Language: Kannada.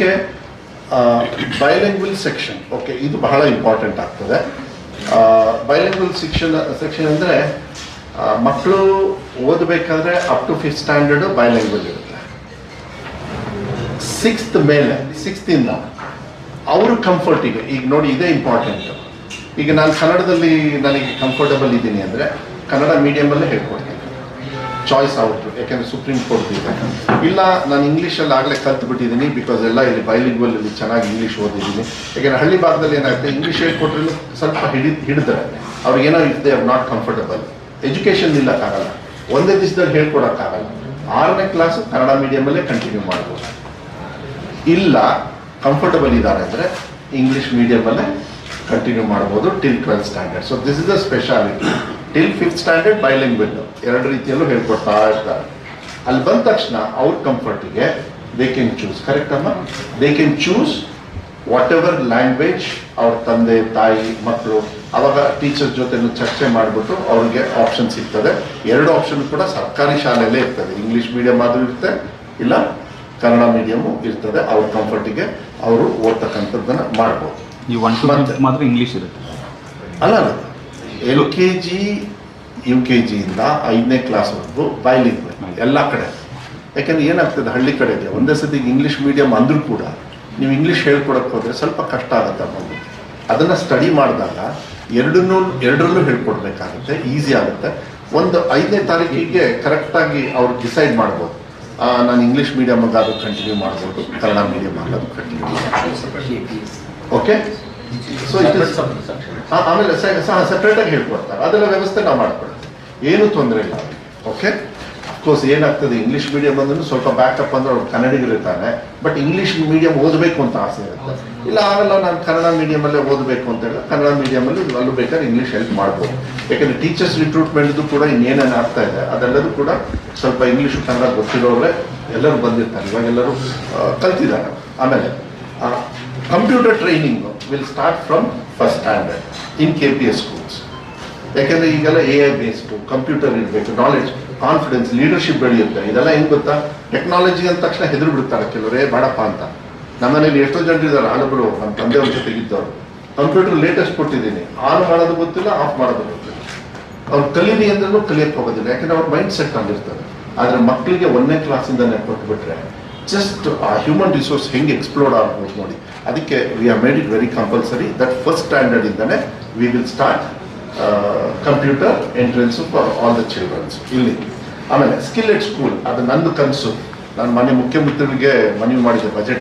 ಇದಕ್ಕೆ ಬೈಲಿಂಗ್ವಲ್ ಸೆಕ್ಷನ್, ಓಕೆ, ಇದು ಬಹಳ ಇಂಪಾರ್ಟೆಂಟ್ ಆಗ್ತದೆ. ಬೈಲಿಂಗ್ವಲ್ ಸೆಕ್ಷನ್ ಅಂದರೆ ಮಕ್ಕಳು ಓದಬೇಕಾದ್ರೆ up to 5th standard bilingual ಇರುತ್ತೆ. 6th ಮೇಲೆ 6th ಇಂದ ಅವರು ಕಂಫರ್ಟಿಗೆ, ಈಗ ನೋಡಿ ಇದೇ ಇಂಪಾರ್ಟೆಂಟು. ಈಗ ನಾನು ಕನ್ನಡದಲ್ಲಿ ನನಗೆ ಕಂಫರ್ಟಬಲ್ ಇದ್ದೀನಿ ಅಂದರೆ ಕನ್ನಡ ಮೀಡಿಯಮಲ್ಲೇ ಹೇಳ್ಕೊಡ್ತೀನಿ, ಚಾಯ್ಸ್ ಔಟ್. ಯಾಕೆಂದರೆ ಸುಪ್ರೀಂ ಕೋರ್ಟ್ ಇದೆ. ಇಲ್ಲ ನಾನು ಇಂಗ್ಲೀಷಲ್ಲಿ ಆಗಲೇ ಕಲ್ತ್ಬಿಟ್ಟಿದ್ದೀನಿ, ಬಿಕಾಸ್ ಎಲ್ಲ ಇಲ್ಲಿ ಬೈಲಿಂಗ್ವಲಲ್ಲಿ ಚೆನ್ನಾಗಿ ಇಂಗ್ಲೀಷ್ ಓದಿದ್ದೀನಿ. ಯಾಕೆಂದರೆ ಹಳ್ಳಿ ಭಾಗದಲ್ಲಿ ಏನಾಗುತ್ತೆ, ಇಂಗ್ಲೀಷ್ ಹೇಳ್ಕೊಟ್ರೂ ಸ್ವಲ್ಪ ಹಿಡಿತಾರೆ ಅವ್ರಿಗೇನೋ if they are not comfortable. Education ನಿಲ್ಲಕ್ಕಾಗಲ್ಲ, ಒಂದೇ ದಿವಸದಲ್ಲಿ ಹೇಳ್ಕೊಡೋಕ್ಕಾಗಲ್ಲ. 6ನೇ ಕ್ಲಾಸು ಕನ್ನಡ ಮೀಡಿಯಮಲ್ಲೇ ಕಂಟಿನ್ಯೂ ಮಾಡ್ಬೋದು. ಇಲ್ಲ ಕಂಫರ್ಟಬಲ್ ಇದ್ದಾರೆ ಅಂದರೆ ಇಂಗ್ಲೀಷ್ ಮೀಡಿಯಮಲ್ಲೇ ಕಂಟಿನ್ಯೂ ಮಾಡ್ಬೋದು till 12th standard. So this is the speciality. Till 5th standard bilingual, 2 ರೀತಿಯಲ್ಲೂ ಹೇಳ್ಕೊಡ್ತಾ ಇರ್ತಾರೆ. ಅಲ್ಲಿ ಬಂದ ತಕ್ಷಣ ಅವ್ರ ಕಂಫರ್ಟಿಗೆ ದೇ ಕ್ಯಾನ್ ಚೂಸ್, ಕರೆಕ್ಟ್ ಅಮ್ಮ, they can choose whatever language ಅವ್ರ ತಂದೆ ತಾಯಿ ಮಕ್ಕಳು. ಅವಾಗ ಟೀಚರ್ಸ್ ಜೊತೆ ಚರ್ಚೆ ಮಾಡಿಬಿಟ್ಟು ಅವ್ರಿಗೆ ಆಪ್ಷನ್ ಸಿಗ್ತದೆ. 2 ಆಪ್ಷನ್ ಕೂಡ ಸರ್ಕಾರಿ ಶಾಲೆಯಲ್ಲೇ ಇರ್ತದೆ. ಇಂಗ್ಲೀಷ್ ಮೀಡಿಯಮ್ ಆದರೂ ಇರುತ್ತೆ, ಇಲ್ಲ ಕನ್ನಡ ಮೀಡಿಯಮು ಇರ್ತದೆ. ಅವ್ರ ಕಂಫರ್ಟಿಗೆ ಅವರು ಓದ್ತಕ್ಕಂಥದ್ದನ್ನು ಮಾಡ್ಬೋದು. ಮಾತ್ರ ಇಂಗ್ಲೀಷ್ ಇರುತ್ತೆ ಅಲ್ಲ, LKG UKG ಇಂದ 5ನೇ ಕ್ಲಾಸ್ವರೆಗೂ ಬೈಲಿಂಗ್ವಲ್ ಎಲ್ಲ ಕಡೆ. ಯಾಕೆಂದ್ರೆ ಏನಾಗ್ತದೆ, ಹಳ್ಳಿ ಕಡೆಗೆ ಒಂದೇ ಸತಿ ಇಂಗ್ಲೀಷ್ ಮೀಡಿಯಮ್ ಅಂದರೂ ಕೂಡ ನೀವು ಇಂಗ್ಲೀಷ್ ಹೇಳ್ಕೊಡಕ್ಕೆ ಹೋದರೆ ಸ್ವಲ್ಪ ಕಷ್ಟ ಆಗುತ್ತೆ ಮಗು. ಅದನ್ನು ಸ್ಟಡಿ ಮಾಡಿದಾಗ ಎರಡರಲ್ಲೂ ಹೇಳ್ಕೊಡ್ಬೇಕಾಗುತ್ತೆ, ಈಸಿ ಆಗುತ್ತೆ. ಒಂದು 5ನೇ ತಾರೀಕಿಗೆ ಕರೆಕ್ಟಾಗಿ ಅವ್ರು ಡಿಸೈಡ್ ಮಾಡ್ಬೋದು, ನಾನು ಇಂಗ್ಲೀಷ್ ಮೀಡಿಯಮ್ಗಾದ್ರೂ ಕಂಟಿನ್ಯೂ ಮಾಡ್ಬೋದು, ಕನ್ನಡ ಮೀಡಿಯಮ್ ಆಗೋದು ಕಂಟಿನ್ಯೂ ಮಾಡ್ಬೋದು. ಓಕೆ, ಸೊ ಆಮೇಲೆ ಸಪ್ರೇಟಾಗಿ ಹೇಳ್ಕೊಡ್ತಾರೆ. ಅದೆಲ್ಲ ವ್ಯವಸ್ಥೆ ನಾವು ಮಾಡ್ಕೊಡ್ತೀವಿ, ಏನೂ ತೊಂದರೆ ಇಲ್ಲ. ಓಕೆ, ಅಫ್ಕೋರ್ಸ್ ಏನಾಗ್ತದೆ, ಇಂಗ್ಲೀಷ್ ಮೀಡಿಯಮ್ ಅಂದ್ರೂ ಸ್ವಲ್ಪ ಬ್ಯಾಕಪ್ ಅಂದ್ರೆ ಅವ್ರು ಕನ್ನಡಿಗರು ಇರ್ತಾನೆ, ಬಟ್ ಇಂಗ್ಲೀಷ್ ಮೀಡಿಯಮ್ ಓದಬೇಕು ಅಂತ ಆಸೆ ಇರುತ್ತೆ. ಇಲ್ಲ ಆಗಲ್ಲ, ನಾನು ಕನ್ನಡ ಮೀಡಿಯಮಲ್ಲೇ ಓದಬೇಕು ಅಂತ ಹೇಳಿ ಕನ್ನಡ ಮೀಡಿಯಮಲ್ಲಿ ಅಲ್ಲೂ ಬೇಕಾದ್ರೆ ಇಂಗ್ಲೀಷ್ ಹೆಲ್ಪ್ ಮಾಡ್ಬೋದು. ಯಾಕೆಂದರೆ ಟೀಚರ್ಸ್ ರಿಕ್ರೂಟ್ಮೆಂಟ್ದು ಕೂಡ ಇನ್ನೇನೇನು ಆಗ್ತಾ ಇದೆ ಅದೆಲ್ಲದೂ ಕೂಡ ಸ್ವಲ್ಪ ಇಂಗ್ಲೀಷು ಕನ್ನಡ ಗೊತ್ತಿರೋರೇ ಎಲ್ಲರೂ ಬಂದಿರ್ತಾರೆ, ಇವಾಗೆಲ್ಲರೂ ಕಲ್ತಿದ್ದಾರೆ. ಆಮೇಲೆ computer training will start from 1st standard in KPS schools. ಯಾಕೆಂದರೆ ಈಗೆಲ್ಲ AI ಬೇಸ್ಡು, ಕಂಪ್ಯೂಟರ್ ಇರಬೇಕು, ನಾಲೆಡ್ಜ್, ಕಾನ್ಫಿಡೆನ್ಸ್, ಲೀಡರ್ಶಿಪ್ ಬೆಳೆಯುತ್ತೆ. ಇದೆಲ್ಲ ಹೆಂಗೆ ಗೊತ್ತಾ, ಟೆಕ್ನಾಲಜಿ ಅಂದ ತಕ್ಷಣ ಹೆದರು ಬಿಡ್ತಾರೆ ಕೆಲವರೇ, ಬೇಡಪ್ಪ ಅಂತ. ನಮ್ಮನೇಲಿ ಎಷ್ಟೋ ಜನರು ಇದ್ದಾರೆ, ಆಳುಗಳು ನಮ್ಮ ತಂದೆಯವ್ರ ಜೊತೆಗಿದ್ದವರು. ಕಂಪ್ಯೂಟರ್ ಲೇಟೆಸ್ಟ್ ಕೊಟ್ಟಿದ್ದೀನಿ, ಆನ್ ಮಾಡೋದು ಗೊತ್ತಿಲ್ಲ, ಆಫ್ ಮಾಡೋದು ಗೊತ್ತಿಲ್ಲ. ಅವ್ರು ಕಲೀಲಿ ಅಂದ್ರೂ ಕಲಿಯಕ್ಕೆ ಹೋಗೋದಿಲ್ಲ, ಯಾಕೆಂದರೆ ಅವ್ರ ಮೈಂಡ್ ಸೆಟ್ ಆಗಿರ್ತದೆ. ಆದರೆ ಮಕ್ಕಳಿಗೆ 1ನೇ ಕ್ಲಾಸಿಂದನೇ ಕೊಟ್ಬಿಟ್ರೆ ಜಸ್ಟ್ ಆ ಹ್ಯೂಮನ್ ರಿಸೋರ್ಸ್ ಹೆಂಗೆ ಎಕ್ಸ್ಪ್ಲೋರ್ ಆಗ್ಬೋದು ನೋಡಿ. ಅದಕ್ಕೆ we have made it very compulsory that 1st standard ಇಂದನೇ we will start computer entrance for all the childrens ಇಲ್ಲಿ. ಆಮೇಲೆ ಸ್ಕಿಲ್ ಎಟ್ ಸ್ಕೂಲ್, ಅದು ನಂದು ಕನಸು. ನಾನು ಮನೆ ಮುಖ್ಯಮಂತ್ರಿಗೆ ಮನವಿ ಮಾಡಿದ್ದೆ ಬಜೆಟ್